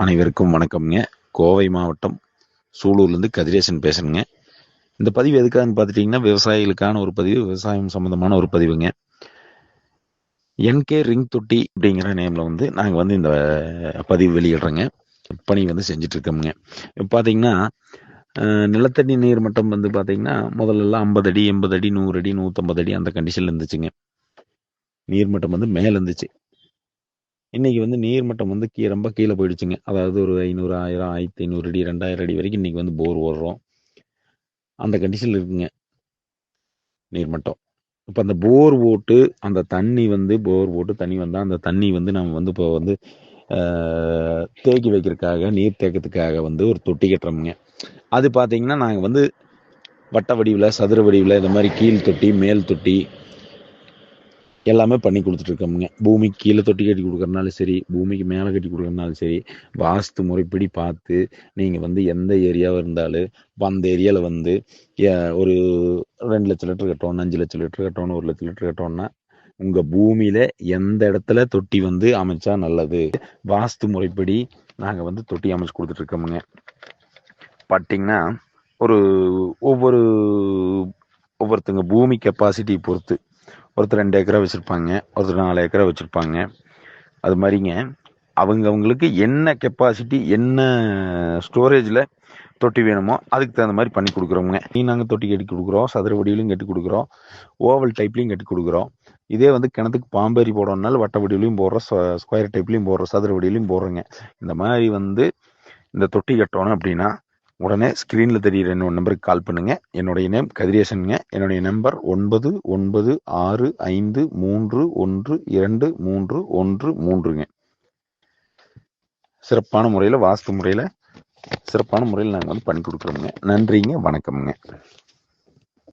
அனைவருக்கும் வணக்கம்ங்க. கோவை மாவட்டம் சூலூர்லேருந்து கதிரேசன் பேசுகிறேங்க. இந்த பதிவு எதுக்காகன்னு பார்த்துட்டிங்கன்னா, விவசாயிகளுக்கான ஒரு பதிவு, விவசாயம் சம்மந்தமான ஒரு பதிவுங்க. என்கே ரிங் தொட்டி அப்படிங்கிற நேமில் வந்து நாங்கள் வந்து இந்த பதிவு வெளியிடுறோங்க. பணி வந்து செஞ்சிட்ருக்கோமுங்க. இப்போ பார்த்தீங்கன்னா, நிலத்தடி நீர் மட்டம் வந்து பார்த்தீங்கன்னா, முதல்லலாம் 50 அடி, 80 அடி, 100 அடி, 150 அடி அந்த கண்டிஷனில் இருந்துச்சுங்க. நீர்மட்டம் வந்து மேலே இருந்துச்சு. இன்னைக்கு வந்து நீர்மட்டம் வந்து ரொம்ப கீழே போயிடுச்சுங்க. அதாவது ஒரு 500, 1000, 1500 அடி, 2000 அடி வரைக்கும் இன்னைக்கு வந்து போர் ஓடுறோம். அந்த கண்டிஷனில் இருக்குங்க நீர்மட்டம். இப்போ அந்த போர் போட்டு அந்த தண்ணி வந்து போர் போட்டு தண்ணி வந்தால் அந்த தண்ணி வந்து நம்ம வந்து இப்போ வந்து தேக்கி வைக்கிறதுக்காக நீர் தேக்கத்துக்காக வந்து ஒரு தொட்டி கட்டுறோமுங்க. அது பார்த்தீங்கன்னா நாங்கள் வந்து வட்ட வடிவில், சதுர வடிவில், இந்த மாதிரி கீழ் தொட்டி, மேல் தொட்டி எல்லாமே பண்ணி கொடுத்துட்ருக்கோமுங்க. பூமிக்கு கீழே தொட்டி கட்டி கொடுக்குறனாலும் சரி, பூமிக்கு மேலே கட்டி கொடுக்குறனாலும் சரி, வாஸ்து முறைப்படி பார்த்து நீங்கள் வந்து எந்த ஏரியாவாக இருந்தாலும் இப்போ அந்த ஏரியாவில் வந்து ஒரு 2 லட்சம் லிட்டர் கட்டணும், 5 லட்சம் லிட்டர் கட்டணும், 1 லட்சம் லிட்டர் கட்டணும்னா உங்கள் பூமியில் எந்த இடத்துல தொட்டி வந்து அமைச்சா நல்லது, வாஸ்து முறைப்படி நாங்கள் வந்து தொட்டி அமைச்சு கொடுத்துட்ருக்கோமுங்க. பார்த்தீங்கன்னா ஒரு ஒவ்வொருத்தங்க பூமி கெப்பாசிட்டி பொறுத்து ஒருத்தர் 2 ஏக்கரா வச்சுருப்பாங்க, ஒருத்தர் 4 ஏக்கரா வச்சுருப்பாங்க. அது மாதிரிங்க அவங்களுக்கு என்ன கெப்பாசிட்டி, என்ன ஸ்டோரேஜில் தொட்டி வேணுமோ அதுக்கு தகுந்த மாதிரி பண்ணி கொடுக்குறோங்க. நாங்கள் தொட்டி கட்டி கொடுக்குறோம், சதுர வடிவிலையும் கட்டி கொடுக்குறோம், ஓவல் டைப்லையும் கட்டி கொடுக்குறோம். இதே வந்து கிணத்துக்கு பாம்பேரி போடணுன்னாலும் வட்ட வடிவிலையும் போடுறோம், ஸ்கொயர் டைப்லையும் போடுறோம், சதுர வடிவிலையும் போடுறோங்க. இந்த மாதிரி வந்து இந்த தொட்டி கட்டணும் அப்படின்னா உடனே ஸ்க்ரீனில் தெரிகிற என்னோட நம்பருக்கு கால் பண்ணுங்கள். என்னுடைய நேம் கதிரேசனுங்க. என்னுடைய நம்பர் 9965312313. சிறப்பான முறையில் வாஸ்து முறையில் சிறப்பான முறையில் நாங்கள் வந்து பண்ணி கொடுக்குறோமுங்க. நன்றிங்க, வணக்கம்ங்க.